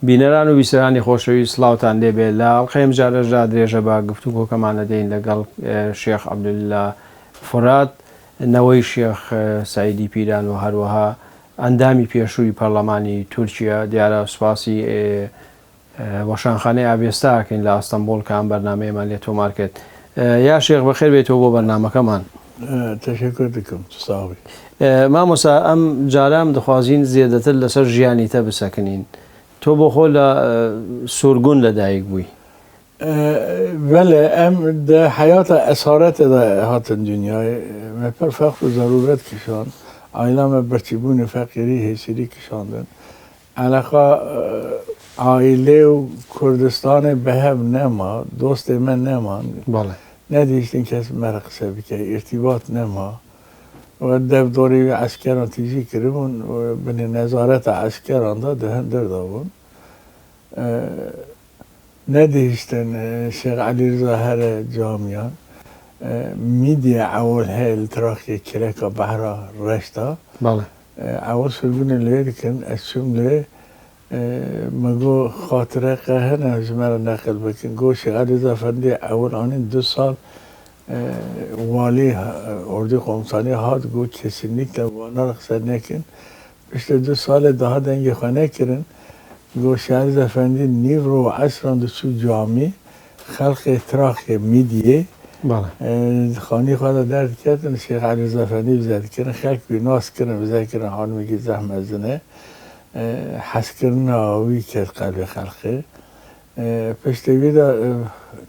بینەران و بیسەرانی خۆشەویست سڵاوتان لێبێ لە ئەڵقەیەم جارەژا درێژە بە گفتوگۆکەمانە دەین لەگەڵ شێخ عەبدوللا فورات نەوەی شێخ سەعیدی پیران و هەروەها ئەندامی پێشووی پەرلەمانی تورکیا دیارە سوپاسی وەشانخانەی ئابێستاکەین لە ئەستەمبۆڵ کە ئەم بەرنامەیەمان لێ تۆمار کرد. یا شێخ بەخێر بێتەوە بۆ بەرنامەکەمان. تشکر دەکەم ساوی. مامۆستا ئەم جارام دەخوازین زیێدەتر لەسەر ژیانی تە بسەکنین. تۆ بۆ خۆ لە سورگون لەدایک بووی. بله ام در حیات اسارت در هاتن دنیای پر فقر و ضرورت کشان عائلام برچیبون فقیری حیثیری کشاندن علاقه عائله و کردستان به هم نما دوست من نمان بله ندیشتین کس مرقصه بکه ارتباط نما و دف دوری عسکران تیجی کردن و بین نظارت عسکران دا دهن در دابون ندیشتن شیخ علی رضا هر جامعیان میدیا اول هل تراخی کرکا بحرا رشتا بله اول سرگون لیه کن از شمله مگو خاطره قهنه از مرا نقل بکن گو شیخ علی رضا فندی اول آنین 2 سال والی اردو قمصانی هاد گو کسینیک وانا رخصه نکن پشت 2 سال daha دنگی خانه کرن گو شهر زفندی نیو رو عصران دو جامعی خلق تراخ میدیه خانی خواهد درد کردن شیخ علی زفندی بزد کردن خلق بی ناس کردن بزد کردن حال میگی زحمت زنه حس کردن آوی کرد قلب خلقه پشتوی دا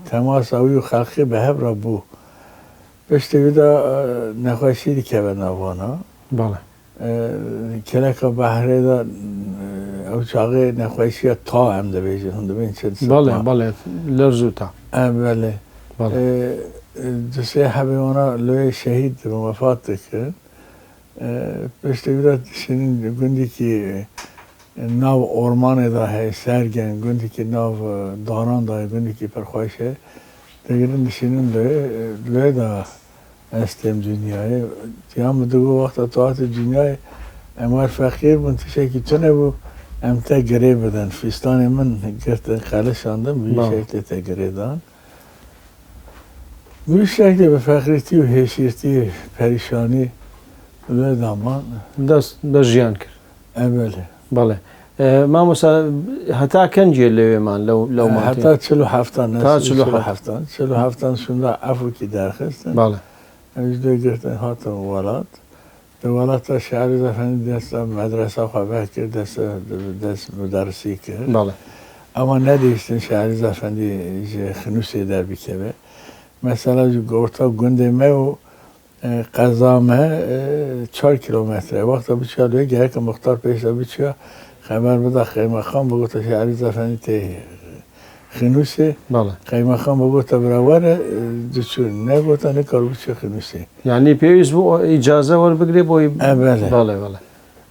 تماس آوی و خلقه به هب را بو پشتوی دا نخواشیدی که به نوانا بله کلک بحره دا او چاقه نخواشی تا هم ده بیجن هم ده بین چند ستا بله لرزو تا بله دوسته حبیوانا لوی شهید وفات کرد پشتوی دا شنین گندی که ناو اورمان دا ہے سرگن گندی که ناو داران دا ہے گندی که پرخواشه دیگرین شنین لوی دا استم دنیای دیام دو وقت طاعت دنیای امار فقیر بون تشکی تو نبو ام تا گره بدن فستان من گرتن خالش اندم به شکل تا گره دان به شکل به فقریتی و حیثیتی پریشانی لوی دامان دست جیان کرد. بله مامۆستا هەتا کەنجێ لەوێمان لەو هەتا 47 شوندا ئەفوکی دەرخستن بەڵێ ئەویش دوێگرتن هاتن وڵات وڵاتە شاری زەفەندی دەستە مەدرسە خۆبات کرد دەست مدەرسی کرد بەڵێ ئەوە نەدیشتن شاری زەفەندی خنووسێ دەربکەوێ مەسەلا گۆرتە گوندێ مە و قەزامە 4 کیلۆمەترە وەختە بچیا لێ گەیەکە مختار پێشە بچیا خبر بده قیمخان بگوته شعری زفنی ته خنوسه قیمخان بگوته براوره دچون نگوته نکارو بچه خنوسه یعنی پیویز بو اجازه ور بگیری بوی بله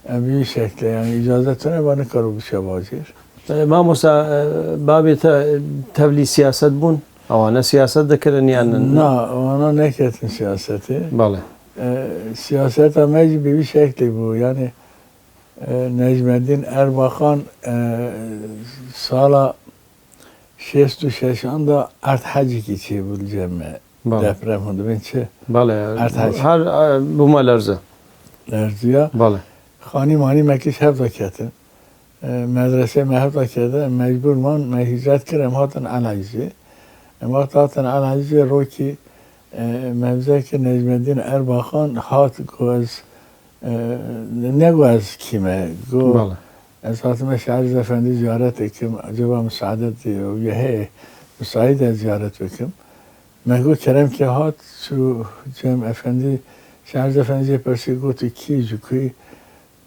به شکل یعنی اجازه تونه با نکارو بچه واجر ما موسا بابی تبلی سیاست بون آوانه سیاست دکرن یعنی نه آوانه نکردن سیاسته بله سیاست همه به شکلی بود یعنی نجمالدین ارباخان سالا 66 دا ارت حجی کی چی بود جمع دپرم هنده بین چه؟ بله هر بوما لرزه لرزیا؟ بله خانی مانی مکیش هفته کردن مدرسه هفته کردن مجبور من هجرت کردم هاتن علایزه هاتن علایزه رو که موزه که نجمالدین ارباخان هات گوز نگو از کیمه گو از حاتم شعری زفندی زیارت اکم عجبا مساعدت و یه مساعد زیارت بکم مگو کرم که هات چو جمع افندی شعری زفندی پرسی گو تو کی جو کی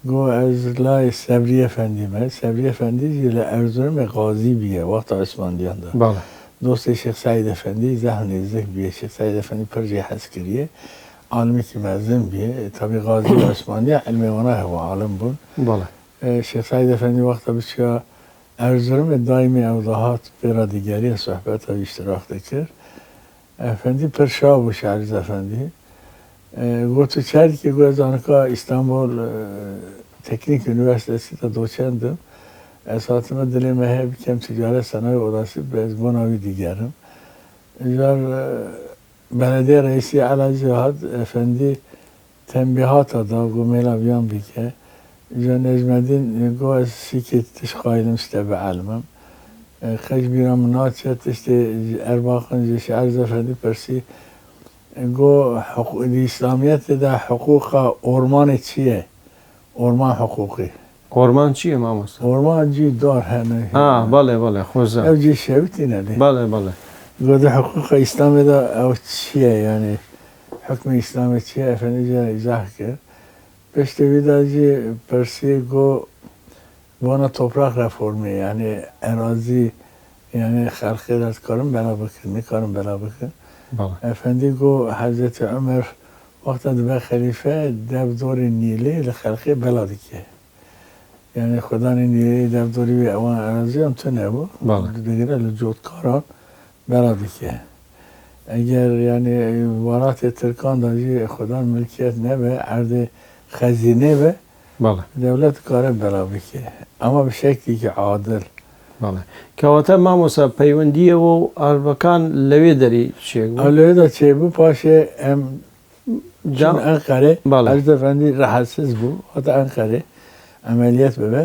گو از لای صبری افندی من صبری افندی جل ارزورم قاضی بیه وقت عثمانیان دا دوست شیخ سعید افندی زهن نزدیک بیه شیخ سعید افندی پرجی حس کریه عالمی که مزن بیه طبی قاضی عثمانی علمی وانه هوا عالم بون بله شیخ سعید افندی وقتا بسیار ارزورم دائمی اوضاحات برا دیگری صحبت ها اشتراک دکر افندی پرشاه و شعری افندی گوتو چردی که گوه زانکا استانبول تکنیک یونیورسیتی تا دوچندم اساسا دلی مه کم تجارت صنایع اوداسی به زبانوی دیگرم جار بلدیه رئیسی علی جهاد افندی تنبیهات داد گو میلا بیان بیکه جا نجمدین گو از سیکتش خواهیدم سته به علمم خش بیرام ناچه تشتی ارباقن جیش عرض افندی پرسی گو اسلامیت ده حقوق اورمان چیه؟ اورمان حقوقی قرمان چیه ماموسا؟ اورمان جی دار هنه بله خوزه او جی شویتی نده بله گو ده حقوق اسلامی ده او چیه یعنی حکم اسلامی چیه افندی جا ایزاه کرد پشتی ویدا جی پرسی گو وانا توپراق رفورمی یعنی اراضی یعنی خلقی دست کارم بنا بکن میکارم بنا بکن بله افندی گو حضرت عمر وقت دو خلیفه دو دور نیلی لخلقی بلا دیگه یعنی خدا نیلی دو دوری به اوان اراضی هم تو نبو بله دیگره لجوتکاران بلا دیگه اگر یعنی وارات ترکان داجی خدا ملکیت نبه عرض خزینه به بله دولت کار بلا بکه اما به شکلی که عادل بله کەواتە مامۆسا پەیوەندیە و ئەربەکان لەوێ دەری شێک بوو لەوێدا چێبوو پاشێ ئەم چون ئەنقەرێ بەڵێ ئەردەفەندی ڕەحەسس بوو هەتا ئەنقەرێ ئەمەلیەت ببێ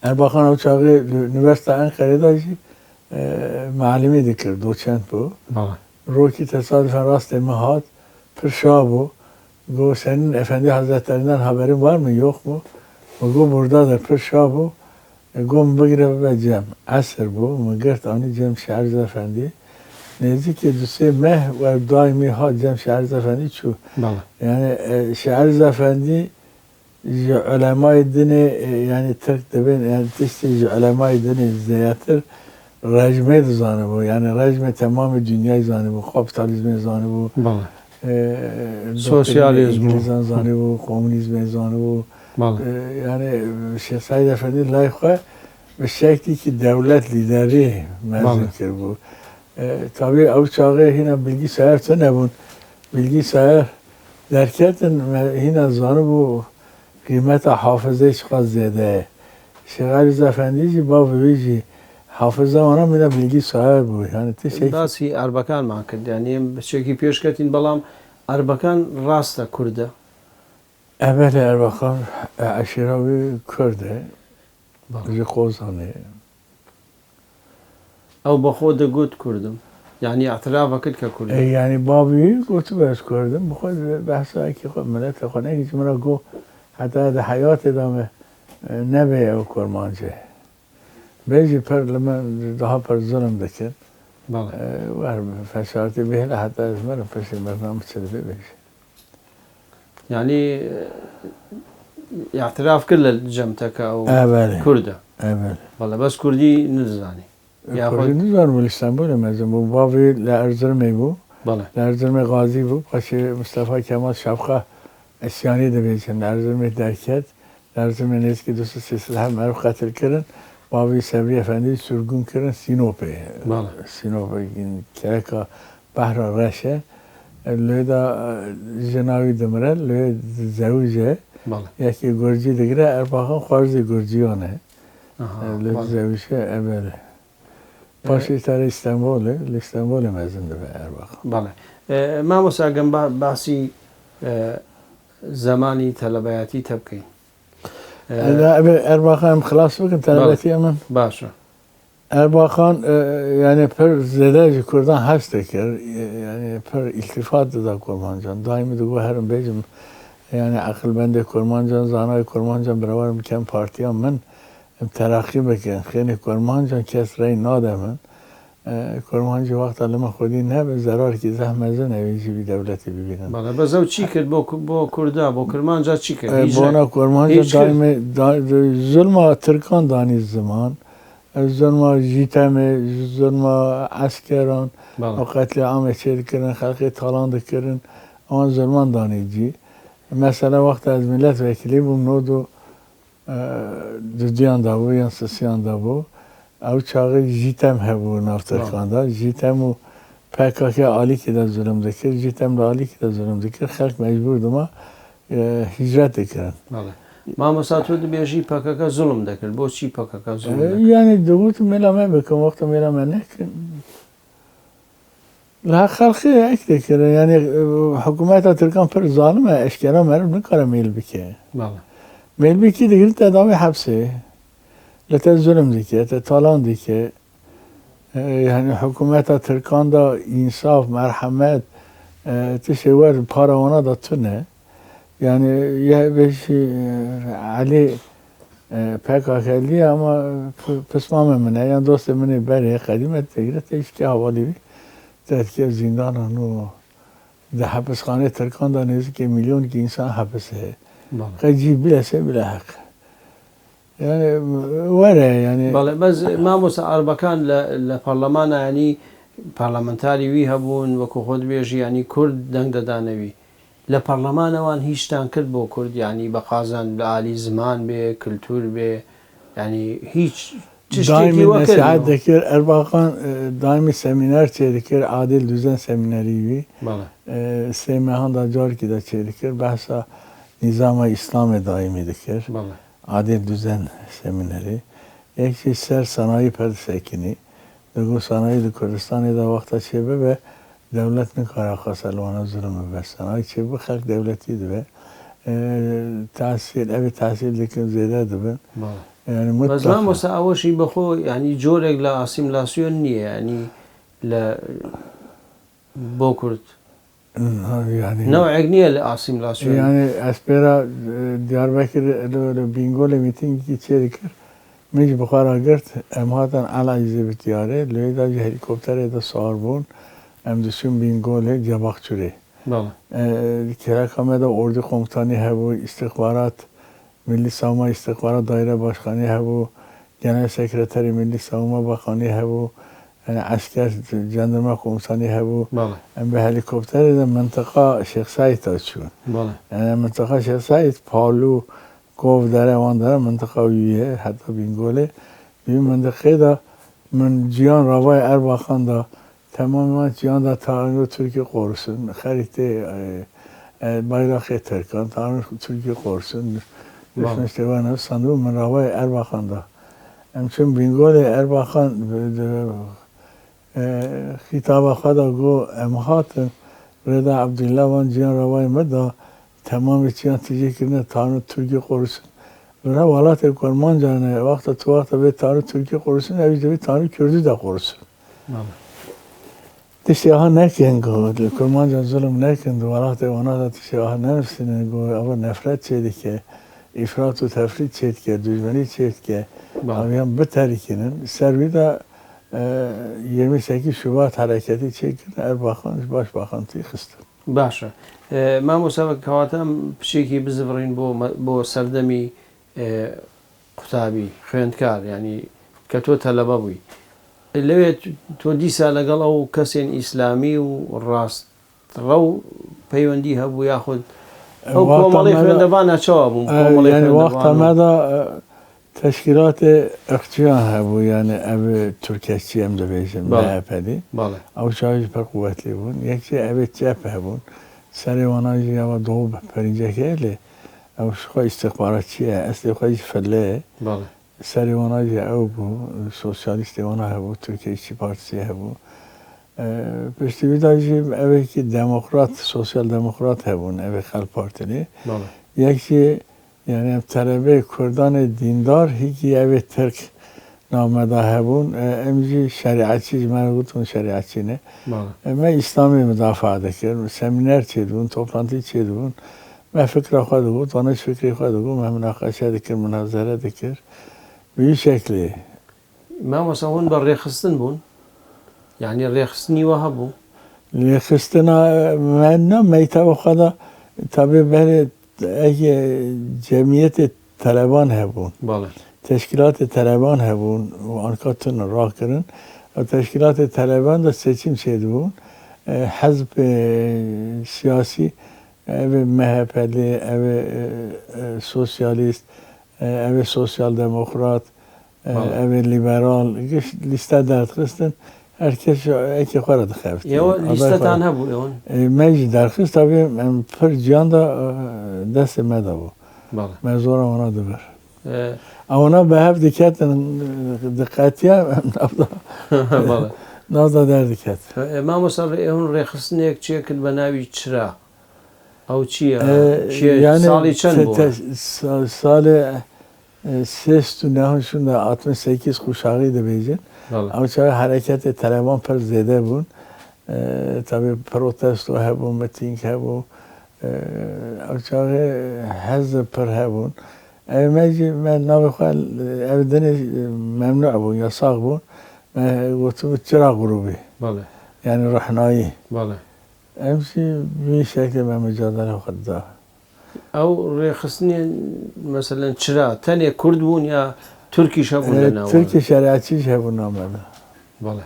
ئەرباخان ئەو چاغێ یونیڤەرسیتە ئەنقەرێداژی معلمی دەکرد دۆچەند بوو بەڵێ ڕۆکی تەسادفەن ڕاستێ مە هات پرشا بوو گۆ سەنین ئەفەندی حەزرەتەرینان هەبەریم وارمە یۆخ بوو وەگۆ بوردا دەر پرشا بوو گۆم بگرە ببە جەم عەسر بوو مەگرت ئانی جەم شعر زەفەندی نزدیکی دو سه مه و دائمی ها جمع شعر زفندی چو بله یعنی شعر زفندی علمای دین یعنی ترک دبین یعنی تشتی علمای دین زیاتر رجمه زانه بود یعنی رجمه تمام دنیای زانه بود کاپیتالیسم زانه بود بله سوسیالیسم زانه بود کمونیسم زانه بود بله یعنی شیخ سعید افندی لایخه به شکلی که دولت لیدری مزید کرد بود tabii o çağı yine bilgisayar nebun. Bilgisayar derken yine zanı bu kıymeti hafıza çıkar zede. Şeyh Efendici babici hafıza ona yine bilgisayar bu. Yani teşekkür. Dasi Erbakan mı akıd? Yani şeki piyişketin balam Erbakan rasta kurda. Evet Erbakan aşiravi kurda. Bizi kozanı. او بخود گوت کردم یعنی اعتراف کرد که کردم یعنی بابی گوت بس کردم بخود بحثایی که خود ملت خونه هیچ مرا گو حتی در حیات ادامه نبه او کرمانچه بیجی پر لما daha پر ظلم دکن بله و فشارتی بهل حتی از مرا پشت برنامه چلی بیش یعنی اعتراف کرد لجمتک او کرده بله بس کردی نزانی کردی نزار بود استانبول مزم بود بابی لارزرمی بود لارزرمی غازی بود پاشه مصطفی کمال شبخه اسیانی ده بیچن لارزرمی درکت لارزرمی نیست که دوست سیصد هم مرو قتل کردن بابی صبری افندی سرگون کردن سینوپه سینوپه کرکا بحر رشه لیدا جناوی دمره لید زوجه یکی گرجی دگره ارباخان خوارزی گرجیانه لید زوجه اوله پاشی تر استانبول مزنده به ارباخان بله ما مساقم بحثی زمانی طلبیاتی تبکی ارباخان خلاص بکن طلبیاتی من باشه ارباخان یعنی پر زده کردن هست کرد یعنی پر التفات داده کرمانجان دائمی دو هرم بیجم یعنی عقل بنده کرمانجان زانای کرمانجان برابر کم پارتیان من ترقی بکن خیلی کرمانجان کس رای ناده من کرمانجی وقت علم خودی نه به ضرار که زحمزه نویجی بی دولتی ببینن بله بزاو چی کرد با کرده با کرمانجا چی کرد؟ بانا کرمانجا دائم ظلم ترکان دانی زمان ظلم جیتم ظلم عسکران و قتل عام چید کردن خلقی تالان کردن آن ظلمان دانیجی مثلا وقت از ملت وکیلی بوم نودو دیان دابو یا سسیان دابو او چاقی جیتم هبو نافترکاندا جیتم و پکاکی عالی که در ظلم دکر جیتم عالی که در ظلم دکر خلق مجبور دما هجرت دکرن مامۆستا تۆ دەبێژی پەکەکە زوڵم دەکرد بۆچی پەکەکە زوڵم دەکرد؟ يعني دەگوت مێلا me بکەم وەختە مێلا me nekin لە خەڵقی ئەک دەکرد yani حکوومەتە ترکان پڕ زاڵمە ئەشکێرا مەرم نکارە میل بکێ بەڵێ میل بکی دەگرێت تەداوی حەبسێ لە تە زولم دکێت تە تاڵان دکێ yani حکوومەتە ترکاندا ئینساف مەرحەمەت تشێ وەر پارەوانە دا tune yani ya beşi Ali PKK'li ama pısmamı mı ne yani dostum beni beri kadimet tegret işte havalı تذكير زندان انه ده حبسخانه ترکان دا نزدیک میلیون که انسان حبسه قجی بلا سه بلا حق يعني وره يعني بله بس مامۆستا عەربەکان لە پەرلەمانە ینی پەرلەمەنتاری وی هەبوون وەکو خۆت بێژی ینی کورد دەنگ دەدانەوی لە پەرلەمانەوان هیچتان کرد بۆ کورد ینی بە قازان لە عالی زمان بێ کلتور بێ ینی هیچ daimi nasihat dikir Erbakan daimi seminer çelikir adil düzen semineriyi Seymehan da car ki de çelikir bahsa nizama İslam'e daimi dikir adil düzen semineri ekşi ser sanayi persekini Dego sanayi de Kürdistan'ı da vakta çebe ve devletin karakası alvana zulümü ve sanayi çebe halk devletiydi ve tahsil evi tahsil dikir zeyderdi ben يعني بس مامۆستا ئەوەشی بەخۆ ینی جۆرێک لە ئاسیملاسیۆن نییە ینی لە بۆ کورد نەوعێک نییە لە ئاسیملاسیۆن yani espera Diyarbakır Bingöl'e mitingi çeri kir mich buxara girt em hatan ala izê bitiyare lê da ji helikopterê de sar bûn em diçûn Bingöl'ê Cebexçurê kereka me de ordî komutanî hebû istihbarat Milli Savunma İstihbarat Daire Başkanı hebu, Genel Sekreteri Milli Savunma Bakanı hebu, yani asker jandarma komutanı hebu. Yani bir helikopteri de mıntıka Şeyh Said açıyor. Yani mıntıka Şeyh Said, Palu, Kov, Dere, Van Dere mıntıka üye, hatta Bingöl'e. Bir mıntıkayı da Cihan Ravay Erbakan da tamamen Cihan da Tanrı Türkiye korusun. Harite bayrakı Türkan, Tanrı Türkiye korusun. Düşünüştevane sandığı من روای Erbakan da. همچون بینگول Erbakan خطاب خدا گو امهات رضا عبدالله وان جیان روای مدا تمام چیان تیجی کرنه تانو ترکی قرسون برای ولات کرمان جانه وقت تو وقت به تانو ترکی قرسون اوی جوی تانو کردی دا قرسون تشتی آها نکن گو کرمان جان ظلم نکن دو ولات وانا دا تشتی آها نرسینه گو اول نفرت چیدی که ifrat ve tefrit çetke, düzmeni çetke, yani bu terikinin servi de 28 Şubat hareketi çekin Erbakan Başbakanlığı kıstı. Başa. Mamۆستا کەواتە پشێکی بزڕین بۆ سەردەمی قوتابی خوێندکار ینی کە تۆ تەلەبە بووی لەوێ تۆ دیسا لەگەڵ ئەو کەسێن ئیسلامی و ڕاستڕە و پەیوەندی هەبوو یاخود ئەو کۆمەڵی خوێندەوانە چاوە بوون yani وەختەمە da teşkilat ırkçıyan hebu yani ev Türkçi hem de bejim MHP'li. Ev çavuş pek kuvvetli bun. Yekçe ev cephe hebun. Seri vanajı ya doğu perincekeyle. Ev şu istihbaratçıya esnafı felle. Seri vanajı ev bu sosyalist vana hebu Türkiye İşçi Partisi hebu. Pişti bir daha ev ki demokrat sosyal demokrat hebun ev Halk Partili. Yekçe yani talebe Kurdan dindar hiki ev Türk nameda hebun emci şeriatçı merhutun şeriatçı ne me İslami müdafaa dekir seminer çedun toplantı çedun me fikra xadı tanış fikri xadı me münakaşa dekir münazara dekir bir şekli mamۆستا hûn bە ڕێخستن bûn yani ڕێخستنی وە هەبوو ڕێخستنا me meytaba xada tabi beri cemiyet Taliban hebun. Teşkilat-ı Taliban hebun. Ankatın rakırın. Teşkilat-ı Taliban da seçim şeydi bu. Hizb siyasi, ev MHP'li, ev sosyalist, ev sosyal demokrat, ev liberal. Liste dertlistin. Herkes eki kara dıkavt. Liste tane bu. Meclis derkis tabii per cihan da dest meda bu. بله مزور اونا دبر اونا به هف دکت دقتیه بله نازده در دکت ما مثلا اون رخصنیک چیه کل بناوی چرا او چیه سالی چند بود سال سیست و نهانشون در 68 خوشحالی ده بیجن او چه حرکت طالبان پر زیده بود طبعا پروتست و هبون متینگ هبون او چه حزب پر هبون من ناوی خواه اودن ممنوع بود یا ساق بود گفتم چرا غروبی بله یعنی رحنایی بله امسی به شکل من مجادله خود دار او رخصنی مثلا چرا تنی کرد بون یا ترکی شبون لنا ترکی شریعتی شبون نامده بله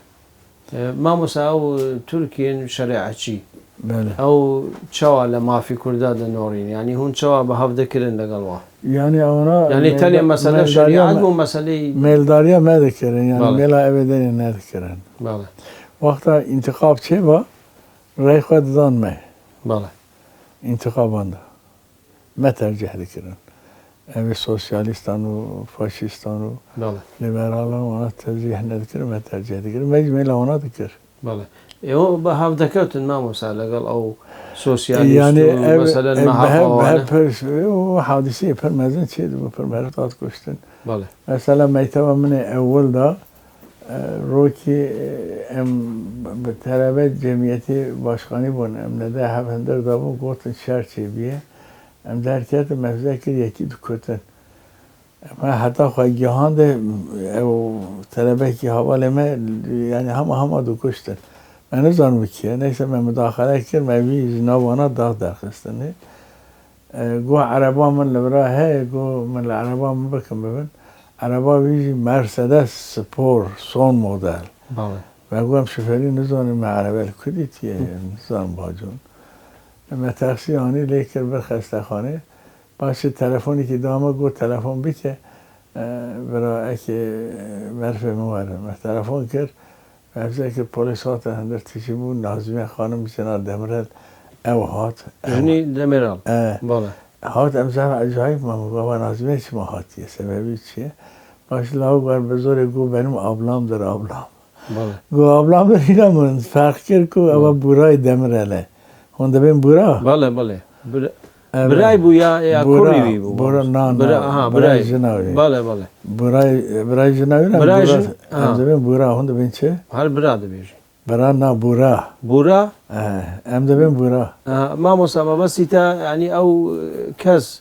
ما مثلا او ترکی شریعتی بله او چوا لما في كرداد نورين يعني هون چوا به هفده کرن لقلوا يعني اونا يعني تاني مسألة شريعة مو مسألة ميلداريا ما ذكرن يعني ميلا ابدين ما ذكرن بله وقتا انتخاب چه با رای خود دان ما بله انتخابان دا ما ترجیح ذكرن اوی سوسیالیستان و فاشیستان و بله لیبرالان اونا ترجیح ندکرن ما ترجیح ذكرن میلا اونا ذكر بله او به هفده کتن ما مثلا قال او سوسياليست يعني مثلا ما هو حادثه پر مزن چه دو پر مرتات کشتن بله مثلا میتوا من اول دا روکی ام به طلبه جمعیتی باشخانی بون ام نده هفندر دا بون گفتن شهر چه بیه ام درکت مفزه کر یکی دو کتن من حتی خواهی گیهان ده طلبه که حواله من یعنی همه دو کشتن من نزانم کیه نیست من مداخله کرد من وی جنابانا داغ درخستنه گو عربا من لبراه گو من العربا من بکن ببین عربا ویجی مرسدس سپور سون مدل و گو هم شفری نزانم من عربه کدی تیه نزانم باجون من تقصی آنی لیکر برخسته خانه باشه تلفنی که دامه گو تلفن بیته برای اکه مرفه مواره من تلفن کرد افزای که پلیس هات هندر تیشی بود نازمی خانم جناب دمرال او هات یعنی دمرال بله هات امزام عجایب ما مگاه نازمی چی ما هاتیه سببی چیه باش لاو بار بزرگ گو بریم آبلام در آبلام بله گو آبلام در اینا من فرق کرد که اما برای دمراله هنده بین برا بله بله برای بو یا کوری بو برا نه برای جناوی بله بله برای جناوی نه برای برا هنده بین چه؟ هر برا ده بیش برا نه برا ام ده بین برا ما مصابه سیتا یعنی او کس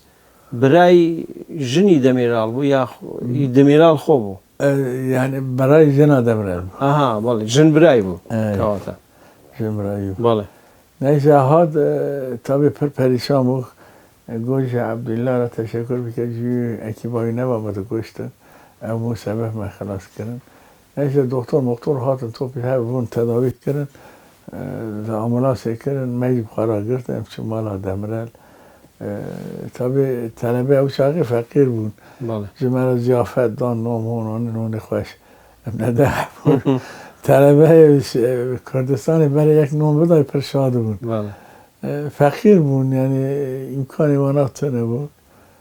برای جنی دمیرال بو یا دمیرال خوبو یعنی برای جنا دمیرال آها بله جن برای بو کاتا جن برای بو بله نیشه هاد تابی پریشان بود گوش عبدالله را تشکر بکرد جوی اکی بایی نبامد گوشتن امو سبب من خلاص کردن نیشه دکتر هاتن توپی های بون تداوی کردن عملاسی کردن میجب قرار گرفتن چون مالا دمرل تابی طلبه او شاقی فقیر بود جمعه زیافت دان نام هون نون خوش نده بود طلبه کردستانی برای یک نام بدای پرشاده بود فقیر بود یعنی امکانی وانات نبود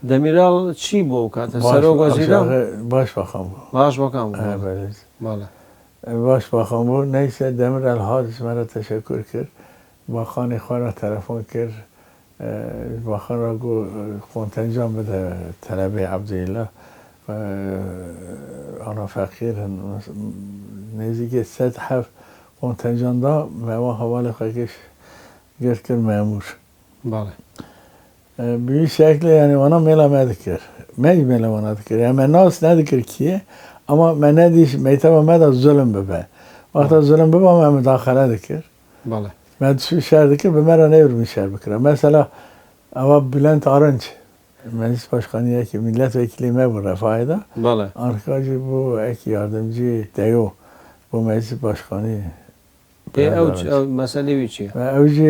دمیرال چی بود که سروگ وزیرم باش بخام بود باش بخام بود بله باش بخام بود نیست دمیرال حادث مرا تشکر کرد با خانه را تلفن کرد با خان را گو کنتنجام بده طلبه عبدالله آنها فقیر نزدیک 107 کنتنجان دا ما حوال خواهیش گرد کرد مامور بله به این شکل یعنی اونا میلا مدکر میلا اونا دکر یعنی من ناس ندکر کیه اما من ندیش میتوا مد ظلم ببه وقتا ظلم ببه من مداخله دکر بله من شو شهر دکر به مرا نیور می شهر بکرم مثلا اما بلند آرنج مجلس باشخانی یکی ملت و کلمه بود رفایده بله آرکاجی بو اکی یاردمجی دیو بو مجلس باشخانی او مسئله وی چیه؟ اوجی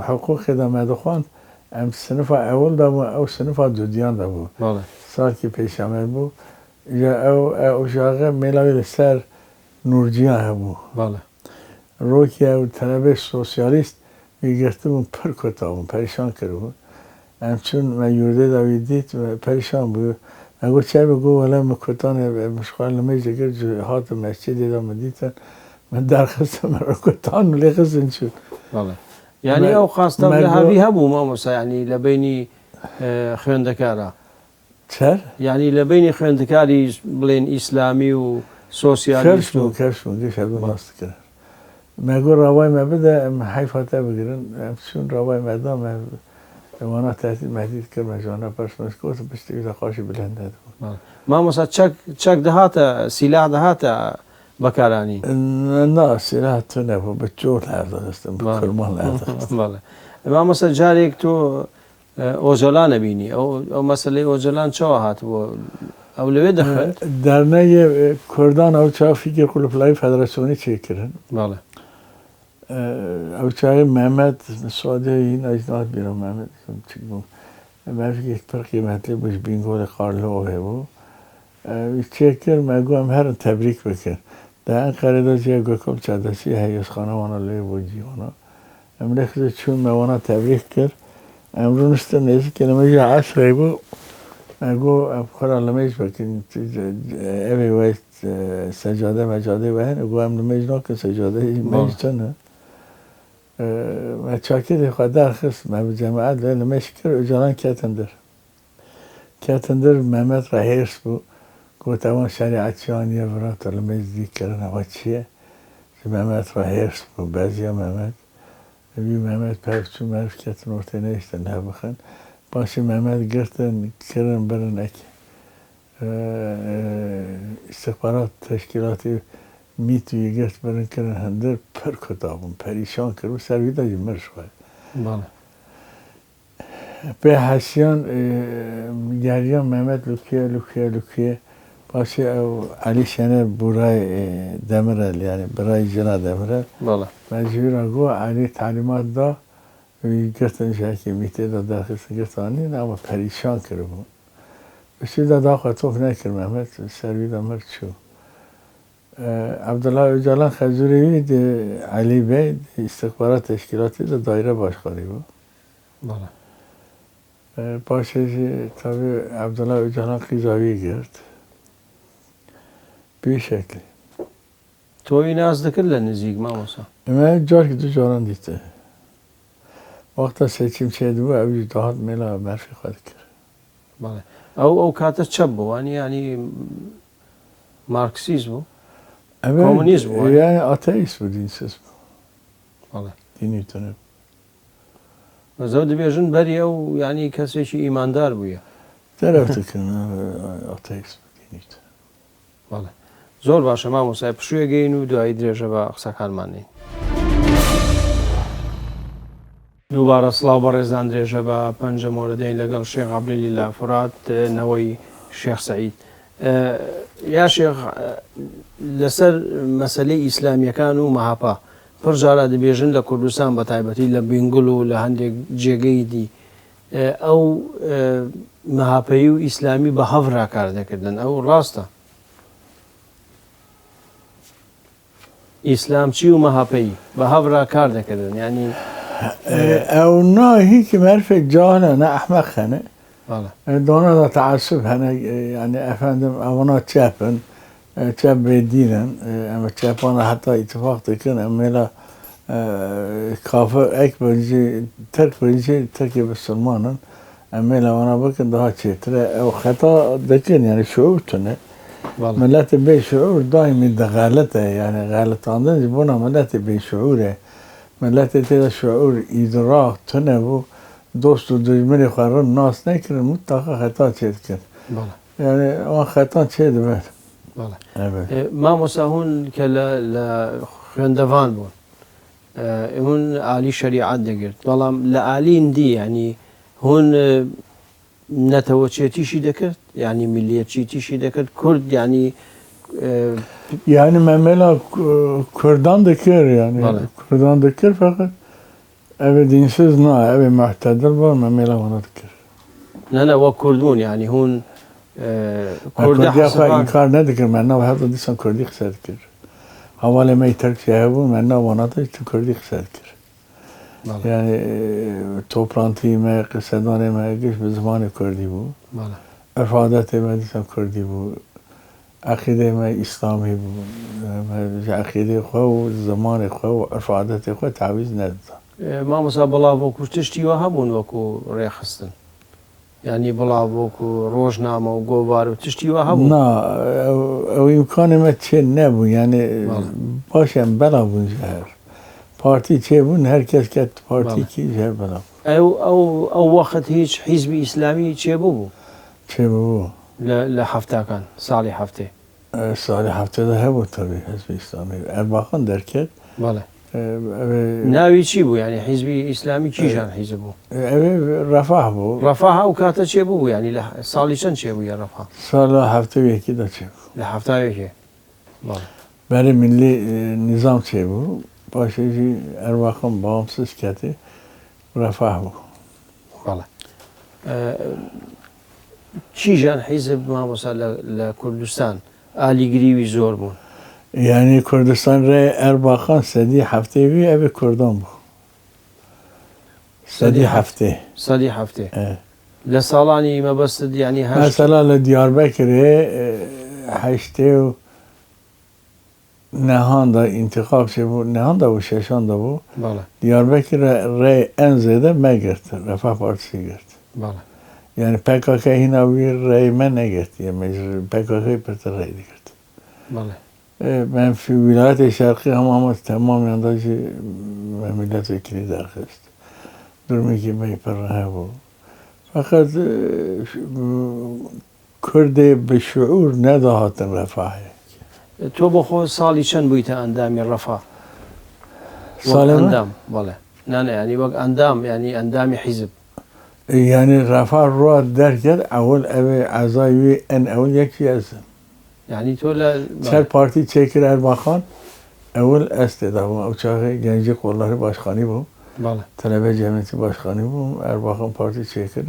حقوق خدمت خوان ام صنف اول دا او صنف دودیان دا بود بله سال که پیش آمد بود یا او جاغه میلاوی سر نورجیان بود بله روکی او طلبه سوسیالیست میگرفته بود پر کتابون پریشان کرده بود همچون من یورده داویدیت و پریشان بود من گفت چه بگو ولی مکتان مشغال نمیشه دیگر جهات مسجد دام دیتن من درخواستم من کتان لخصن شد بله يعني او خاصة لهابي هبو ماموسا يعني لبيني خوێندەکارە چر؟ يعني لبيني خوێندەکاری بڵێن ئیسلامی و سۆسیالیست و کەشم گەش هەبوو ڕاست کرد مەگو ڕاوای مە بدە حیفاتە بگرن چون ڕاوای مەدا وانا تهدید کرد مەجوانە پەرسمەس کۆت پشتی خۆشی بلەندە مامۆسا چەک دەهاتە سیلا دەهاتە بەکارانی نا سیلا تۆ نەبوو بە چۆر هەردەستم کورمان هەردەست مامۆسا جارێک تۆ ئۆژەڵان نەبینی ئەو مەسەلەی ئۆژەڵان چاوە هاتبووە ئەو لەوێ دەخوێت دەرنەیە کوردان ئەو چاو فیکر قولپلای فەدراسیۆنی چێکردن بەڵێ ئەو چاوی مەمەد سوادی ناجنات بیرۆ مەمەد چ بوو مافێک پڕ قیمەتی بووش بینگۆڵی قارلەوە هەبوو چێکرد مەگو ئەم هەرن تەبریک بکرد دا ئەنقەرەدا جێ گۆکۆڵ چادەسی هەیەسخانەوانە لێ بۆ جیوانە ئەم لەخزە چوون مەوانە تەبریک کرد ئەمڕۆ نستە نێزی کەلمەژی عەسرەی بوو مەگو خۆرا لەمەش بکەین ئەوێ وای سەجادە مەجادەی وهەن گو ئەم لەمەش ناکەن سەجادەی مەج چەنە مە چاکێتی خوا دەرخست مە جەماعەت لێ لەمەش کرد ئۆجاڵان کەتەندر مەمەد ڕەهێرس بوو گوتەوان شەریعەتیانیە بڕاتە لەمەش دیکردن ئەوە چییە مەمەد ڕەهێرس بوو بەزیە مەمەد وی مەمەد پەرچوو مەرف کەتن ئۆرتێ نەیشتن هە بخەن باشی مەمەد گرتن کردن برن ئەکی استخبارات تشکیلاتی میتوی گرت برن کردن هەندر پەر کۆتابوون پەریشان کرد و سەرویداجی مرشوە پێ حەسیان یاریان مەمەد لوکێ باشی ئەو عەلی شەنە بورای دەمرە یعنی برای ژنا دەمرە مەجبورە گووە عەلی تعلیمات دا گرتن ژاکی میتێدا دەرخستن گرتانی ئەمە پەریشان کردبوو بەشیدا داخوا تۆف نەکرد مەمەد سەرویدا مرد چوو عەبدوڵڵا ئۆجاڵان خەزووری عەلی بەی استخبارات تشکیلاتی دا دایرە باشقاری بوو پاشێژی تابێ عەبدوڵڵا ئۆجاڵان قیزاوی گرت بێ شەکلی تۆی ناز دەکرد لە نزیک مامۆسا ئەمە جارێکی دوو جاران دیتە وەختە سێچیم چێت بوو ئەویش داهات مێلا مەرفی خوا کرد ئەو کاتە چەپ بوو وانی ینی مارکسیزم بوو کۆمونیزم بوو یانی ئاتەئیست بوو دینسیست بوو دینیتە زەو دەبێژن بەری ئەو ینی کەسێکی ئیماندار بووە دەرەوتەکردن ئاتەئیست بوو دینیتە زۆر باشە مامۆسای پشوویە گەین و دوایی درێژە بە قسەکانمان نین دووبارە سڵاو بە ڕێزان درێژە بە پەنجەم وەرەدەین لەگەڵ شێخ عەبدوللیلا فورات نەوەی شێخ سەعید یا شێخ لەسەر مەسەلەی ئیسلامیەکان و مەهاپا پڕ جارە دەبێژن لە کوردستان بە تایبەتی لە بینگوڵ و لە هەندێک جێگەی دی ئەو مەهاپەیی و ئیسلامی بە هەڤرا کار دەکردن ئەو ڕاستە ئیسلامچی و مەهاپەیی بە هەڤرا کار دەکردن ینی ئەو نا هیچی مەرفێک جاهلە نە ئەحمەقەنە دۆنەدا تەعەسوب هەنە ینی ئەفەندم ئەوەنا چاپن چاپ بێدینن ئەمە چاپانە هەتا ئیتفاق دەکەن ئەمێلا کافر ئەک بەجێ تەرک بەجێ تەرکی بەسلمانن ئەمێلا ئەوەنا بکەن داها چێترە ئەو خەتا دەکەن ینی شعورتونە ملەتی بێ شعور دایمی دەغەلەتە ینی غەلەتاندن بۆنە ملەتی بێ شعورە ملەتی تێدا شعور ئیدراک تونە بوو دۆست و دوژمنی خوێڕن ناس نەکردن متاقە خەتا چێت کرد ینی ئەوان خەتا چێ دەبێت مامۆسا هون کە لە خوێندەڤان بوون هون عالی شەریعەت دەگرت بەڵام لە عالیندی ینی هون نەتەوەچێتیشی دەکرد ینی میلیەتچیتیشی دەکرد کورد ینی ینی مەمێلا کوردان دەکرد ینی کوردان دەکرد فەقەت ئەوێ دینسیز نا ئەوێ مەعتەدڵ بۆ مەمێلا وەنە دەکرد نەنە وەک کوردبوون ینی هون کار نەدەکرد مەناو هەتا دیسان کوردی قسە دەکرد هەواڵێ مەی تەرکیە هەبوو مەناو وەناتە کوردی قسە دەکرد بله. یعنی توپرانتی ما قصدان ما گیش به زمان کردی بود بله. افادت ما دیسان کردی بود عقیده ما اسلامی بود عقیده خو و زمان خو و افادت خو تعویض ندادن مامۆستا بەڵاو وەکو تشتیوە هەبوون وەکو ڕێخستن یعنی بڵاو وەکو ڕۆژنامە و گۆوار و تشتیوە هەبوو نه او امکان ما چه نبود یعنی باشم بلا بون جهر پارتی چه بون هر کس که پارتی کی جهر بلا ئەو وەخت هیچ حیزبی ئیسلامی چێ بوو چه بود لە هەفتاکان ساڵی هەفتێ سال 70 هبود طبیعی حزب اسلامی ارباخان در کرد بەڵێ ناوی چی بوو یعنی حیزبی ئیسلامی کیژان حیزب بوو رفاه بود ڕەفاه ئەو کاتە چێ بوو ینی لە ساڵی چەند چێ بوو ڕەفاه سال 71 دا چه بود لە هەفتاوێکێ برای ملی نظام چه بود باشی ارباخان bağımsız کتی رفاه بود بەڵێ کیژان حیزب مامۆستا لە کوردستان ئالیگریوی زۆر بوون یعنی کردستان رای ارباخان سدی هفته وی او کردان بود سدی هفته سەدی هەفتێ لە ساڵانی مەبەستت ینی مثلا لدیاربکر هشته و نهان دا انتخاب چه بود نهان دا و ششان دا بود بەڵێ دیاربکر رای ان زده ما گرفت رفاه پارتسی گرفت بەڵێ یعنی PKK هینا وی رای من نگرفت یعنی PKK پرت رای گرفت بەڵێ من فی ولایت شرقی هم تمام اندازی ملت وکیلی درخواست درمی که می پرنه بود فقط کرد به شعور نداهاتن رفاهی تۆ بۆ خۆ ساڵی چەند بوویتە ئەندامی ڕەفا سال من ئەندام بەڵێ نانە ینی وەک ئەندام ینی ئەندامی حیزب یعنی رفاه رو در کرد اول او عزایوی ان اول یکی از ینی تۆ لە سر پارتی چکر ارباخان اول استدا بود او چاقه گنجی قولاری باشخانی بود بەڵێ طلبه جمعیتی باشخانی بود ارباخان پارتی چکر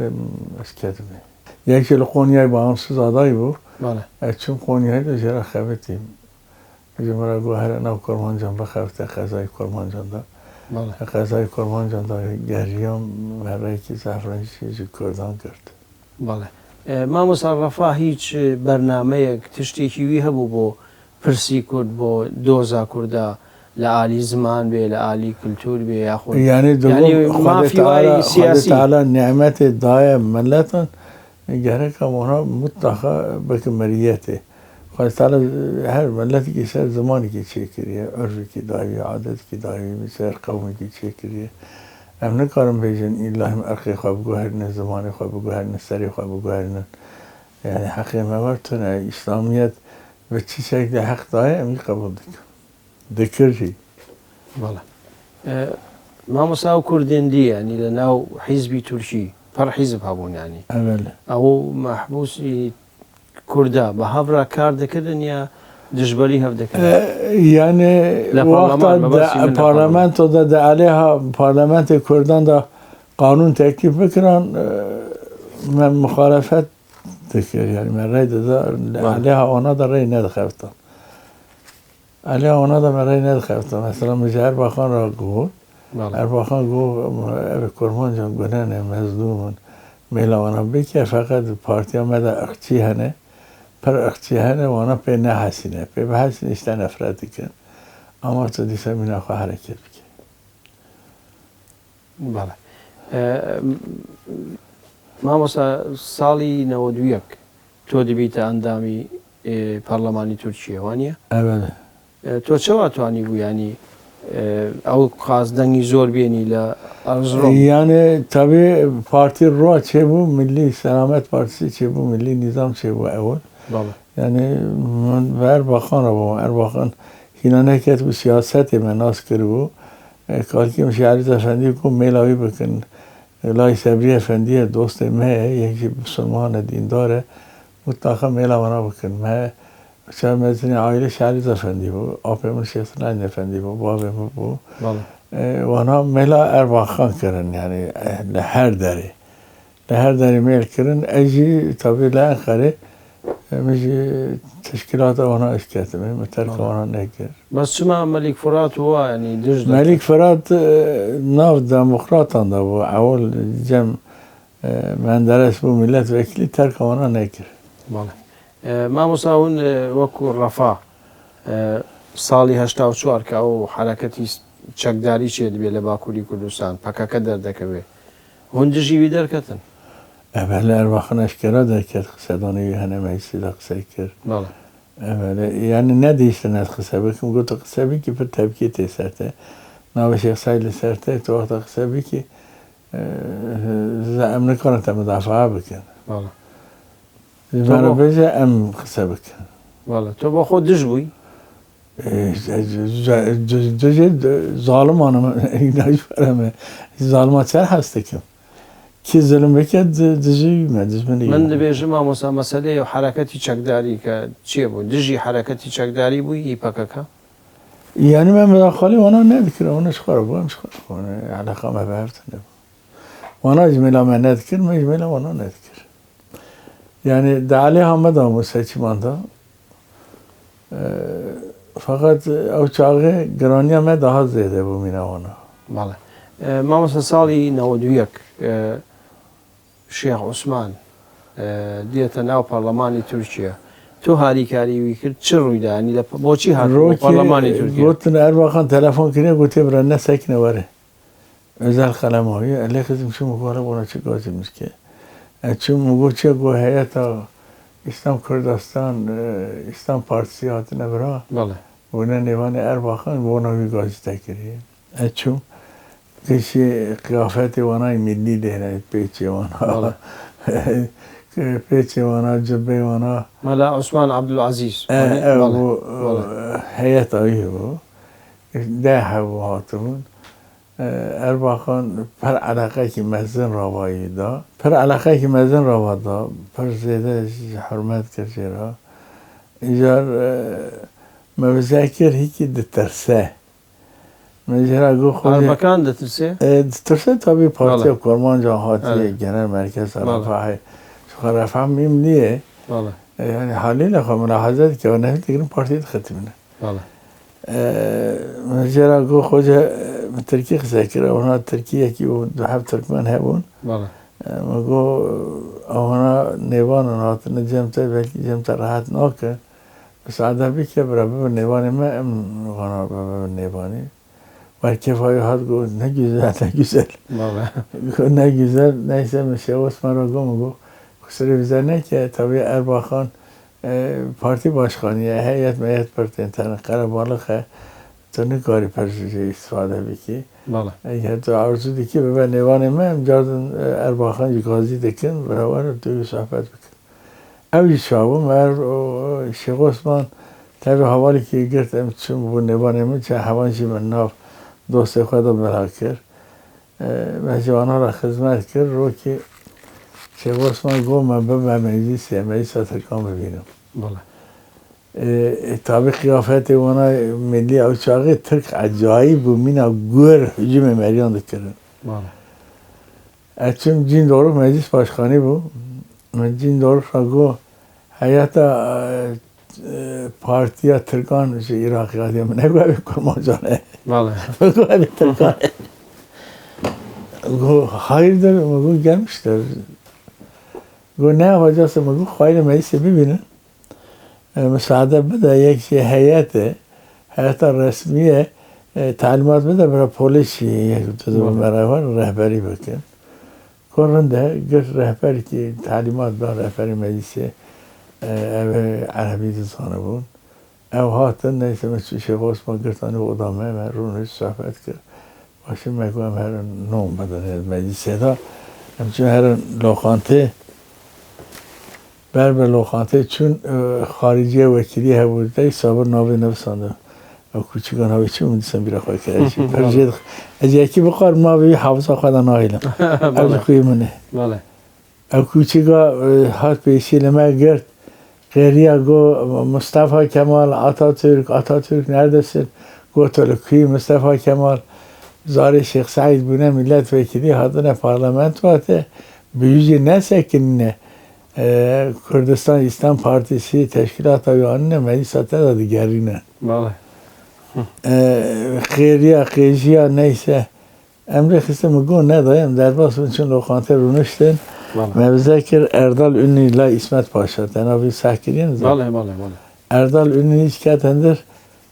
اسکت بود یکی لقونیای با هم سزادایی بود بەڵێ چون قونیای دا جرا خوبتیم جمعه گوهر نو کرمان جان بخوفته قضای کرمان جان دا بەڵێ قضای کرمان جان دا گریام مرای که زفرانشی چیزی کردان کرد بەڵێ مامۆستا ڕەفا هیچ بەرنمەیەک تشتێکی وی هەبوو بۆ پرسی کورد بۆ دۆزا کووردا لە ئالی زمان بێ لە ئالی کللتور بێ یاخۆ یعنی مافی سیاسی تعالی نعمت دای ملتن گره که اونا مطلقا بکمریته خواهد تعالی هر ملتی که سر زمانی که چه کریه عرفی که دایوی عادت که دایوی سر قومی که چه کریه ام نکارم بیجن الله هم ارخی خواه بگوهرنه زمانی خواه بگوهرنه سری خواه بگوهرنه یعنی حقی مورتونه اسلامیت و چی شکل حق دایه امی قبول دکر جی بەڵێ مامۆستا و کوردێندی ینی لە ناو حیزبی تورکی پەر حیزب هەبوون ینی اوله ئەو مەحبوسی کووردا بە هەڤرا کار دەکردن یا دژبەری هەف دەکرد یعنی وقتا پارلمنت دا علیها پارلمنت کردان دا قانون تکلیف بکنن من مخالفت دکر یعنی من رای دا علیها آنها دا رای ندخفتن علیها آنها دا من رای ندخفتن مثلا مجهر باخان را گفت ارباخان گفت او کرمان جان گنانه مظلومن میلا وانا بکه فقط پارتی آمده اخچی هنه پر اخچی هنه وانا پی نه حسینه پی به حسین اشتا نفرتی کن اما تو دیسا مینا خواه حرکت بکه بەڵێ مامۆستا ساڵی 92 تۆ دەبیتە ئەندامی پەرلەمانی تورکیە وانە اوله تۆ چەوا توانی بوو ینی ئەو خازدەنگی زۆر بێنی لە ئەرزڕۆم یعنی طبی پارتی رو چه بود ملی سلامت پارتیسی چه بود ملی نظام چه بود اول بەڵێ یعنی من و ارباخان رو با ارباخان هینا نکت بود سیاست من ناس کرد بود کالکی مشی علیز افندی کو میلاوی بکن لای صبری افندی دوست مه یکی مسلمان دین داره مطلقا میلا ونا بکن مه چه مزنی عائله علیز افندی بود آپمون شیخ ناین افندی بود بابمون بود ونا میلا ارباخان کردن یعنی لهر داری میل کردن اجی طبیعی لان خره میشه تشکیلات آنها اش کردم مترک آنها نکرد. بس شما ملک فرات هو یعنی دژ ملک فرات ناو دموکراتان دا بود اول جمع مندرس بود ملت وکیلی ترک آنها نکرد. بله. ما مساون وکو رفاه سالی 84 که او حرکتی چکداری شد به لباکوری کردستان پکک دردکه هندجی ویدر کتن. بله ارواحان اشکرا در کرد قصدانی هنه مهیسی دا قصه کرد. بله. بله یعنی ندیشتن از قصه بکن گفت قصه بی که پر تبکیه تی سرته ناو شیخ سایل سرته تو وقت قصه بی که ام نکنه تا مدافعه بکن. بله. من بجه ام قصه بکن. بله. تو با خود دژ بوی؟ ظالم آنم اینایی فرمه ظالمات سر هسته کم کی ظلم بکرد دژی مدزمنی من دبیجم آموزا مسئله حرکتی چکداری که چیه بود؟ دژی حرکتی چکداری بوی ای پککا؟ یعنی من مداخلی وانا ندکرم اونش خورا بویم خورا علاقه ما بهفت نبود وانا اجمالا من ندکر من اجمالا وانا ندکر یعنی دعالی حمد آموزه چی مانده فقط او چاقه گرانی هم daha زیاده بود مینا وانا بله ما مثلا سالی 91 شیخ عثمان دیتا ناو پارلمانی ترکیه تو هاری کاری وی کرد چه روی ده یعنی با چی هر پارلمانی ترکیه گفتن ارواحان تلفن کنه گفته برنه سکنه وره özel kalem oyuyor. Elle kızım şu mugara buna çıkıyorsunuz ki. Çünkü mugu çıkıyor heyeta İslam Kürdistan İslam Partisi adına bırak. Vallahi. Buna nevane Erbakan buna bir gazete kiriyor. Çünkü kişi kıyafeti bana milli değil peçe bana. Peçe bana cübbe bana. Mala Osman Abdülaziz. Bu heyet ayı bu. Daha bu hatun. Erbakan per alaka ki mezun ravayı da, per alaka ki mezun ravada, per zede hürmet kırcıra. İcar mevzekir hiki deterse. Mecra go khode. Erbakan deterse? Deterse tabi parti Kurmanca hati genel merkez Arafah. Şu Arafah mimliye. Yani haliyle mülahazat ki o nefis diğer partiye ختمنا. مجرا گو خوجه ترکی خسته کرده اونا ترکیه کی و دو هفت ترکمن هبون مگو اونا نیوان نهات نجمته بلکه جمته راحت ناکه بس عده بی که برای ببر نیوانی ما ام نغانا ببر نیوانی و کفایی هات گو نگیزل گو نگیزل نیسه میشه اسمان را گو مگو کسری بیزر نه که طبیع ارباخان پارتی باشخانیه هیئت میت پرت انترن قرار بالغه تو نکاری پرسیجه استفاده بکی اگر تو عرضو دیکی به نیوان من جادن ارباخان جگازی دکن برای توی صحبت بکن اوی شابم شیخ عثمان طبی حوالی که گرتم چون بو نیوان من چه حوانشی من ناف دوست خدا بلا کرد مجوانها را خدمت کرد رو که شیخ عثمان گو من به مجلس ترکان ببینم طبق قیافت اونا ملی او چاقه ترک عجایب و مینا گور هجوم مریان دکرن چون جین دارو مجلس باشخانی بود من جین دارو را گو حیات پارتیا ترکان عراقی قدیم من نگو اوی کرمانجانه بگو اوی ترکانه گو خیر داره مگو گمشتر گو نه وجاسه مگو خواهی مجلس ببینن مساعده بده یک هیئت رسمیه تعلیمات بده برای پلیسی یک دو برای رهبری بکن کننده گفت رهبری که تعلیمات به رهبری مجلس عربی دزانه بود او هاتن نیسته مثل شیخ عثمان گرتانه و ادامه من رونش صحبت کرد باشه مگویم هر نوم بدن مجلس دا همچون هر لوخانته بر لوخانته چون خارجی وکیلی بود دای صابر ناوی نویسنده او کوچگان هایی چی موندیسن بیره خواهی کردشی پرجید از یکی بقار ما بی حافظه خواهد نایلم او خوی منه او کوچگا هات پیشی لما گرد غیریه گو مصطفی کمال آتاتورک نردسن گو تلکوی مصطفی کمال زار شیخ سعید بونه ملت وکیلی هاتنه پارلمنت واته بیوزی نسکنینه کردستان اسلام پارتیسی تشکیلات آیانه مجلس تا دیگرینه بله خیریه قیجیه نیسه امری خسته مگون ندایم در باس چون لوخانته رونشتن مبذکر اردال اونی لا اسمت پاشد تنابی سحکرین بله بله اردال اونی نیست که تندر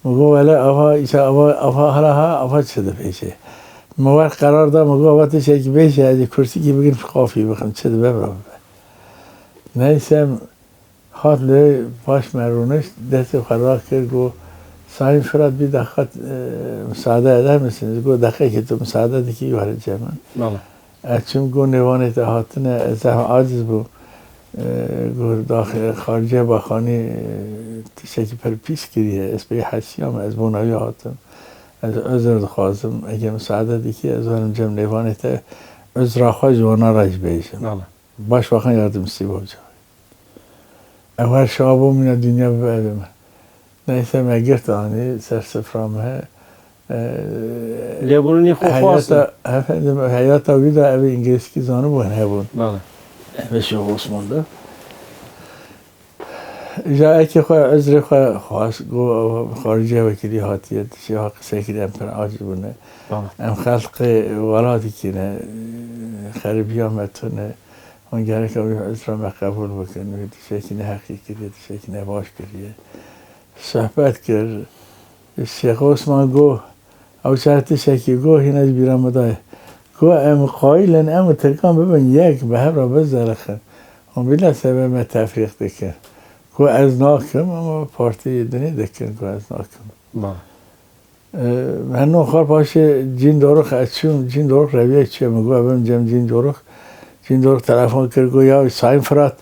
مگو ولی آفا حالا ها آفا شده پیشه موقع قرار دا مگو آفاتش یکی بیشه از کرسی که بگیم قافی بخم شده ببرم نیستم خاط لی باش مرونش دست خراب کرد گو سایم فراد بی دخات مساعده ادر مثل گو دقیقه که تو مساعده دیکی وارد جمعن بله چون گو نوانه تهاتنه از عاجز بو گو داخل خارجه با خانی تشکی پر پیش کریه اسپی حسیام از بوناوی هاتم از عذر خواستم اگه مساعده دیکی از وارم جمع نوانه ته عذر خواه جوانا راج بیشم باش واقعا یادم سی باجا اول شابو من دنیا ببرم نیسته مگرد آنی سرسفرامه لیبرونی خوب خواستم حیات ویدا اوی انگلیسی زانو بون هبون بله اوی شو عثمان ده جایی که خواه عذر خواه خواست گو خارجه وکیلی هاتیه شی حق سکری امپر آجی بونه ام خلق ولاتی کنه خریبی آمدتونه اون گره که اوی عذر ما قبول بکنه تشکی نه حقیقی تشکی نه باش کریه صحبت کرد شیخ عثمان گو او چهت شکی گو هینج بیرم مدای گو ام قایلن ام ترکان ببین یک به هم را بزرخن هم بیلا سبب ما تفریق دکن گو از ناکم اما پارتی دنی دکن گو از ناکم من نوخار باشه جین دارخ اچون جین دارخ رویه چیه مگو ابم جم جین دارخ تلفن کرد گو یا سایم فرات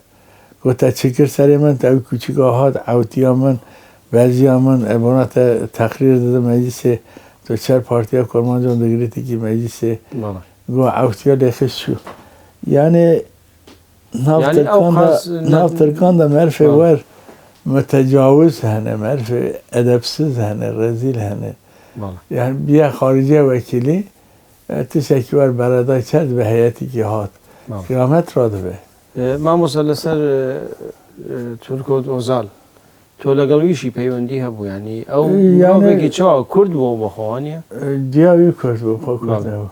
گو تا چکر سری من تا کوچیک آهاد عوتیا من بعضی من ابانات تقریر داده مجلس تو چهار پارتیا کرمان جان دگریتی که مجلس گو عوتیا لخش شو یعنی ناف ترکان دا مرف ور متجاوز هنه مرف ادبسز هنه رزیل هنه یعنی بیا خارجی وکیلی تشکی ور برادای چرد به حیاتی که هات قیامت را ده به ما مسلسل ترکود اوزال تو لگلویشی پیوندی هبو یعنی او بگی چا کرد بو بخوانیه؟ دیاوی کرد بو کرد نبو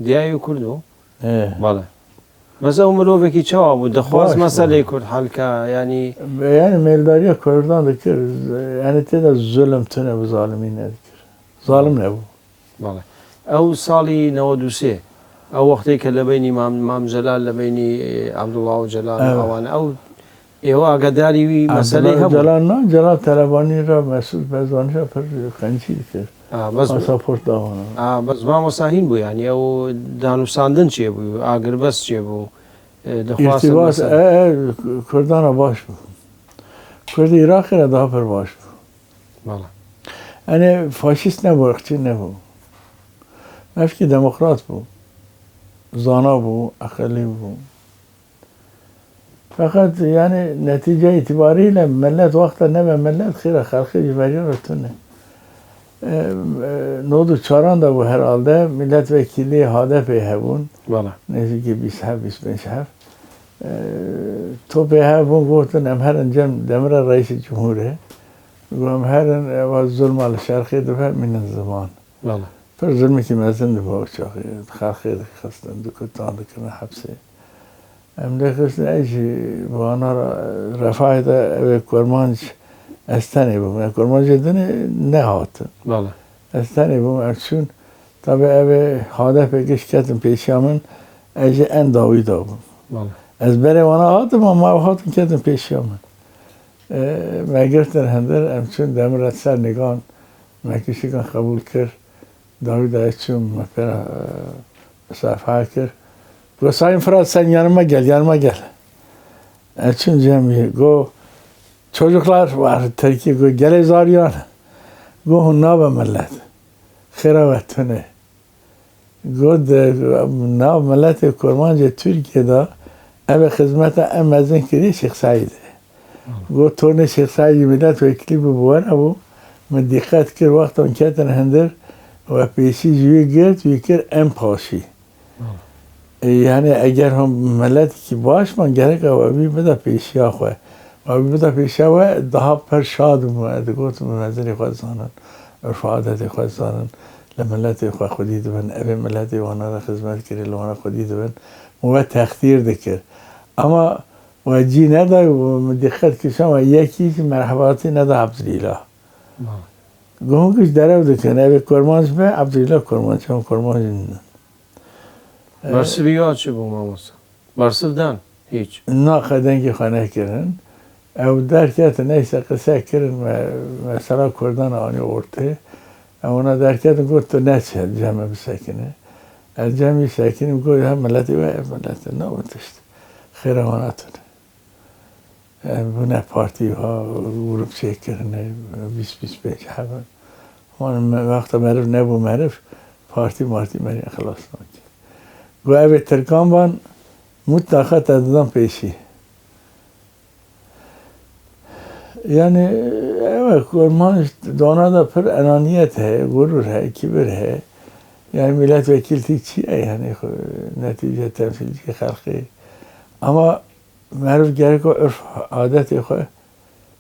دیاوی کرد بو؟ بله مثلا اون بگی چا بود دخواست مسئله کرد حل که یعنی میلداری کردان دکر یعنی تیدا ظلم تونه و ظالمی ندکر ظالم نبو بله او سالی 93 او وقتی که لبینی امام جلال لبینی عبدالله و جلال اوانه او ایوه اگداری وی مسئله هم جلال نه جلال طلبانی را مسئول بزانش را پر خنچی کرد پاسپورت داوانه بس ما مساهین بو یعنی او دانو ساندن چیه بو اگر بس چیه بو ارتباط کردان را باش بو کرد عراق را دا پر باش بو یعنی فاشیست نبو اخچی نبو مفکی دموکرات بو زانا بو اقلی بو فقط یعنی نتیجه اعتباری ملت وقتا نبه ملت خیره خلقی جبری رو تونه نود و چاران دا بو هر آلده ملت وکیلی هادف هبون نیزی که 27-25 تو به هبون گوتن ام هر انجام دمر رئیس جمهوره گوهم هر ان ظلم على شرقی دفع من الزمان پر ظلمی که مزن دفع چاقی خلقی خستن دو کتان دکرن حبسه امده خستن ایشی بانا رفاعی دا کرمانج استنی بوم کرمانج دنه نه هات استنی بوم چون طبعا اوه هدف کش کتن پیشیامن ایشی انداوی دا بوم از بره وانا هاتم ما هاتم کتن پیشیامن مگرتن هندر امچون دمرت سر نگان مکشی کن قبول کرد داوید ایچون مپر صفحه کرد گو سایم فراد sen yanıma gel. Açın cemiye go çocuklar var Türkiye go gele zaryan. Go hunna millet. Xiravetune. Go de nav millet Kurmanca Türkiye'de eve hizmete emezin kiri Şeyh Said. Go torne Şeyh Said millet vekili bu var bu. من دقت کرد وقت اون کتن هندر و پیشی جوی گرد وی کرد ام پاشی یعنی اگر هم ملتی که باش من گرک و ابی بده پیشیا خواه و ابی بده پیشیا و ده پر شاد موید گوت منظری خواه زانن عرف عادت خواه زانن لملت خواه خودی دبن ابی ملتی وانا را خدمت کری لوانا خودی دبن موید تختیر دکر اما و جی نده و دقت کشم و یکی که مرحباتی نده عبدالله گوهم کش درو دکنه ابی کرمانش به عبدالله کرمانش هم کرمانش نه برسه بیاد چه بو ماموسا برسه دن هیچ نه خدنگی خانه کردن او درکت نیست قصه کردن مثلا کردن آنی ارته اونا درکت گفت تو نچه جمع بسکنه از جمعی سکنیم گفت هم ملتی و ملت نه بتشت خیر آناتون بونه پارتی ها گروپ چک کردن 20-25 حبن وقتا معرف نبو معرف پارتی مارتی مری خلاص نکی گو اوی ترکان بان مطلقه تدادن پیشی یعنی اوه کرمانش دانا پر انانیت ہے غرور ہے کبر ہے یعنی ملت وکیل تیک چیه یعنی نتیجه تمثیلی خلقی اما معروف گره که عرف عادت خود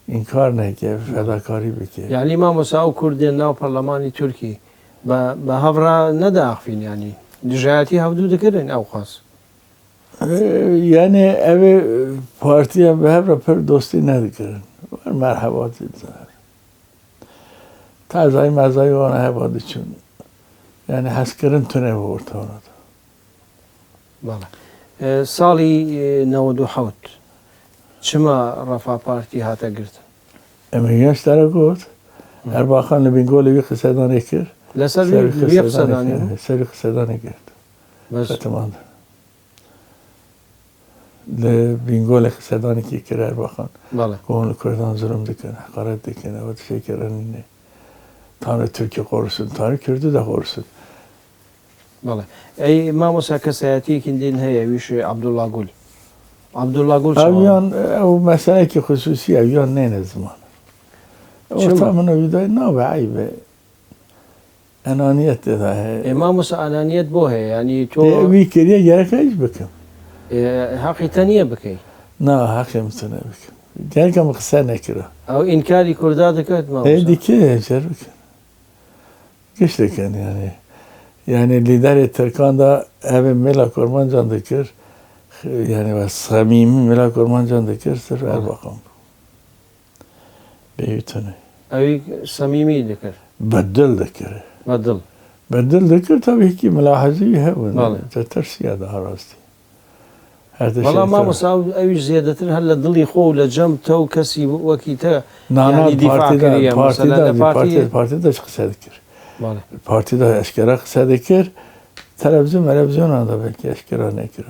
این کار نکه فداکاری بکه يعني ما مساو كردين ناو برلماني تركي با هفرا نداخفين يعني جهاتي هفدو دكرين او خاص یعنی اوه پارتی هم به هفرا پر دوستی ندکرن مرحباتی دار تازای مزای وانا هبادی چون یعنی حس کردن تونه بورد هاند بله سالی 97 چما رفع پارتی هاتا گرتن امیگنش داره گفت ارباخان لبینگولی وی قصدانه کرد لسر وی قصدانه سری قصدانه کرد بس فتمانده لبینگولی قصدانه کی کرد ارباخان بله قوم کردان ظلم دکن حقارت دکن و تشکرن اینه تانه ترکی قرصون تانه کرده ده قرصون بله ای ما موسا کسایتی کندین هیا ویش عبدالله گل عبدالله گل اویان او مسئله که خصوصی اویان نه نزمان او تامن ویدای نه به عیبه انانیت ده ما موسا انانیت بوه یعنی تو وی کریه گرک ایش بکم حقی تنیه بکی نه حقی میتونه بکم گرکم قصه نکره او انکاری کرده دکت ما موسا دیگه چرا بکن کش دکن یعنی لیدر ترکان دا اوه ملا کرمان جان دکر یعنی و صمیمی ملا کرمان جان دکر صرف ارباقان بیتونه اوی صمیمی دکر بدل دکره بدل دکر تا یکی ملاحظی هون بله تا ترسیه ده راستی والله ما مساو اویش زیاده تر هلا دلی خو لجم تو کسی وکی تا نه یعنی دفاع کریه مثلا پارتی داشت قصه دکر بله پارتی دا اشکرا قصه دکر تلویزیون آنده بلکه اشکرا نکره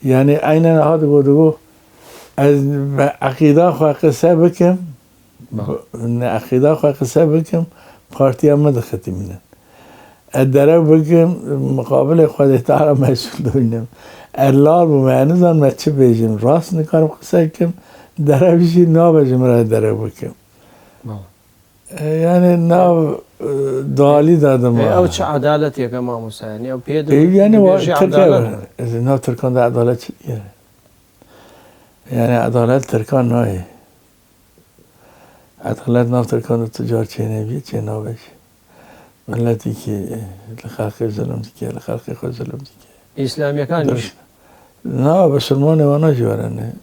یعنی این نهاد گودگو از عقیده خواه قصه بکم عقیده خواه قصه بکم پارتی هم مدخطی مینن اداره بکم مقابل خود تعالی مسئول دوینم اللال بمعنی زن من چه بیجم راست نکارم قصه کم داره بیشی نا بجم را اداره بکم یعنی نا دالی دادم او چه عدالت یک امام حسین او پید یعنی ترکیه نه ترکان ده عدالت چه دیگه یعنی عدالت ترکان نه عدالت نه ترکان تجار چه نبیه چه نباشه ملتی که لخلق ظلم دیگه لخلق خود ظلم دیگه اسلامی کانش نه بسلمان وانا جوارنه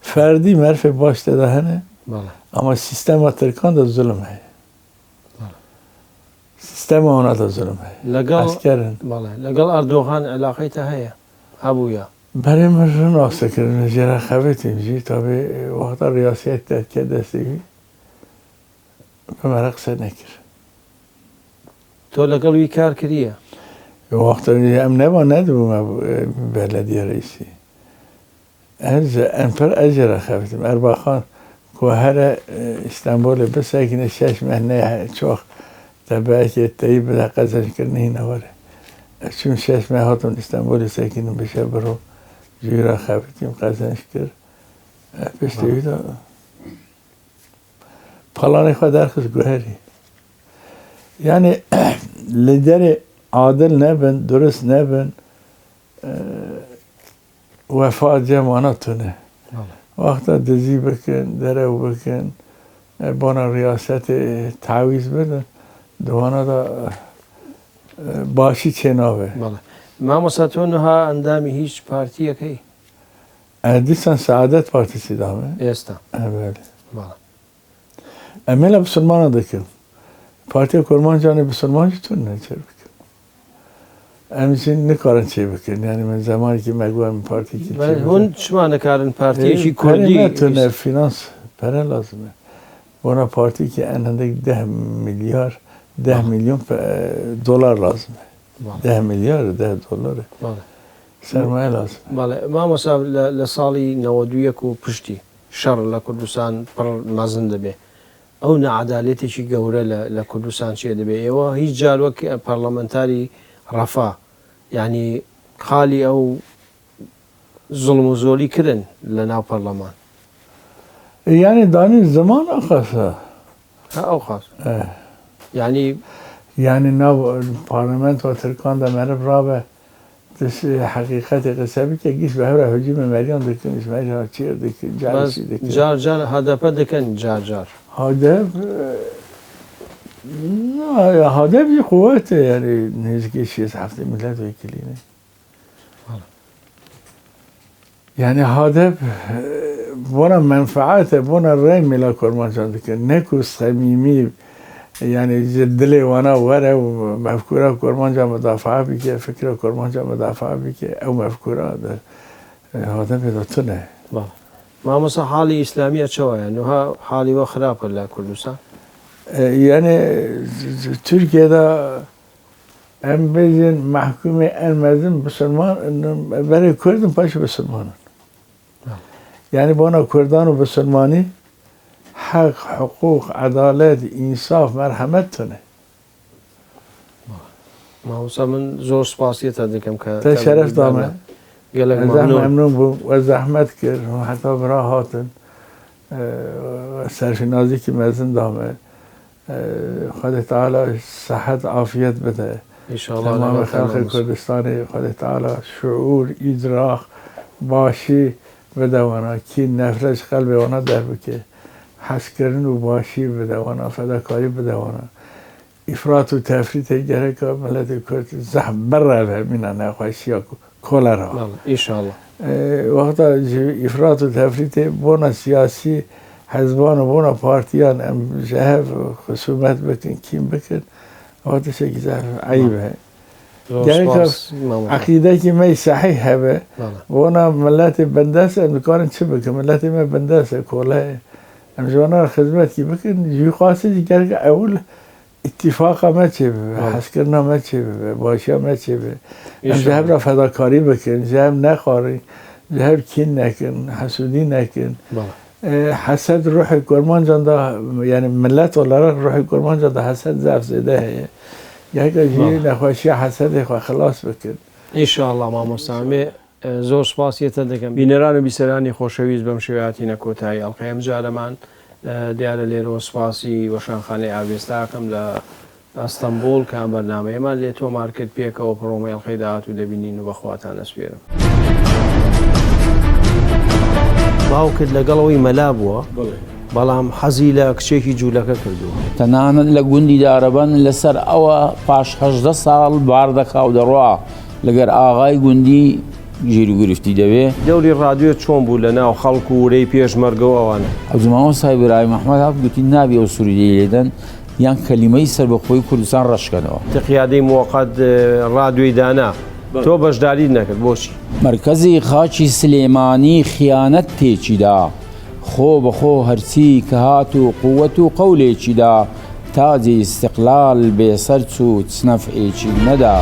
فردی مرف باش دهنه اما سیستم ترکان ده ظلم ہے سیستم آنها ده ظلم ہے لقل اردوغان علاقه هيا ابويا برای من رو ناسته کردن جره خویتیم جی تا به وقتا ریاست تحکیه دستی به مرق سر نکر تو لقل وی کار کریه وقتا هم نبا ندو بلدیه رئیسی انفر اجره خویتیم ارباخان که هر استانبول بسکنه 6 مهنه چوخ تبعه که تایی بده قزش کرنه نواره چون 6 ماه هاتون استانبول سکنیم بشه برو جویرا خویتیم قزنش کرد پشتوی دا پلان خود درخص گوهری یعنی لیدر عادل نبن درست نبن وفات جمانتونه وقتا دزی بکن درو بکن بانا ریاست تعویض بدن دوانا دا باشی چناوه ما مساتون ها اندامی هیچ پارتیه کی؟ دیستان سعادت پارتیسی دامه ایستا بله امیلا بسلمان دکم پارتی کرمان جانه بسلمان جتون نچر بکن امیشین نکارن چی بکن یعنی من زمانی که مگوهم پارتی که چی بکن هون شما نکارن پارتیشی کردی؟ پره نتونه فینانس پره لازمه بنا پارتی که انهنده 10 میلیارد 10 میلیون دلار لازمه 10 میلیارد 10 دلاره سرمایه لازم بله ما مثلا لسالی 92 و پشتی شر لکردستان پر مزن دبی او نعدالتی چی گوره لکردستان چی دبی ایوه هیچ جال وک پارلمانتاری رفاه يعني خالي او ظلم و زولی کردن لناو پارلمان يعني داني زمان أخصه او خاص يعني ناو البرلمان و ترکان دا مرب رابه تش حقیقت قصه بی که گیش به هر حجم مریان دکن اسماعیل چیر دکن جارشی دکن جار هدف دکن جار هدف نه هدف یه قوته يعني نزدیک 6-7 ملت وکیلینه يعني هدف بنا منفعته بنا رای ملا کرمانشان دکن نکو صمیمی يعني جدلي وانا ورا ومفكوره كرمانجا مدافعه بك فكره كرمانجا مدافعه بك او مفكوره هذا بدتونه ما مثلا حالي اسلاميه شو يعني ها حالي وخراب ولا كردستان يعني تركيا دا ام بيجن محكومه المزن بسلمان انه برای كردن باش بسلمان يعني بانا كردان وبسلماني حق حقوق عدالت انصاف مرحمت تونه ما مثلا من زور سپاسیت دکم که تشرف دامه گلک ممنون بو و زحمت کرد و حتی برای هاتن سرشنازی که مزن دامه خدا تعالی صحت عافیت بده انشاءالله تمام خلق کردستان خدا تعالی شعور ادراک باشی بده وانا کی نفرش قلب وانا در بکه حس کردن و باشی بده وانا فداکاری بده وانا افراط و تفریط گره که ملت کرد زحم بره مینا نخواهشی ها کولرا انشاءالله وقتا افراط و تفریط بونا سیاسی حزبان و بونا پارتیان جهب خصومت بکن کیم بکن وقتا شکی زحف عیبه گره که عقیده که می صحیح هبه بونا ملت بندست امکان چه بکن ملت ما بندست کوله امجوانا خدمت کی بکن جوی خاصی دیگر که اول اتفاق ما چه به حس کردن ما چه به باشی ما چه به جهب را فداکاری بکن جهب نخواری جهب کین نکن حسودی نکن حسد روح کرمان جان دا یعنی ملت ولا روح کرمان جان دا حسد ضعف زده ہے یک جوی نخواشی حسد خلاص بکن انشاءالله ما مستعمه زۆر سپاسیەتە دەکەم بینەران و بیسەرانی خۆشەویست بەم شێوەیەتی نەکۆتایی ئەڵقەیەم جارەمان دیارە لێرەوە سپاسی وەشانخانەی ئاوێستاکەم لە ئەستەمبول کە ئەم بەرنامەیەمان لێ تۆمار کرد پێکەوە پڕۆمەی ئەڵقەی داهاتوو دەبینین و بەخواتان ئەسپێرم باوکت لەگەڵەوەی مەلا بووە بەڵام حەزی لە کچێکی جوولەکە کردووە تەنانەت لە گوندی دارەبەن لەسەر ئەوە پاش 18 ساڵ بار دەکا و دەڕوا لەگەر ئاغای گوندی گیری گرفتی دەوێ دەوری ڕادیۆ چۆن بوو لە ناو خەڵک و وەرەی پێشمەرگەوە ئەوانە حەوزماوە سایبرای مەحمەد هات گوتی نابی ئەو سووریدەی لێدەن یان کەلیمەی سەربەخۆی کوردستان ڕەشکەنەوە تقیادەی موقەت ڕادیۆی دانا تۆ بەشداری نەکرد بۆچی مرکزی خاچی سلێمانی خیانەت تێچیدا خۆ بەخۆ هەرچی کە هات و قووەت و قەولێکیدا تاجی استقلال بێسەر چوو چ نەفعێکی نەدا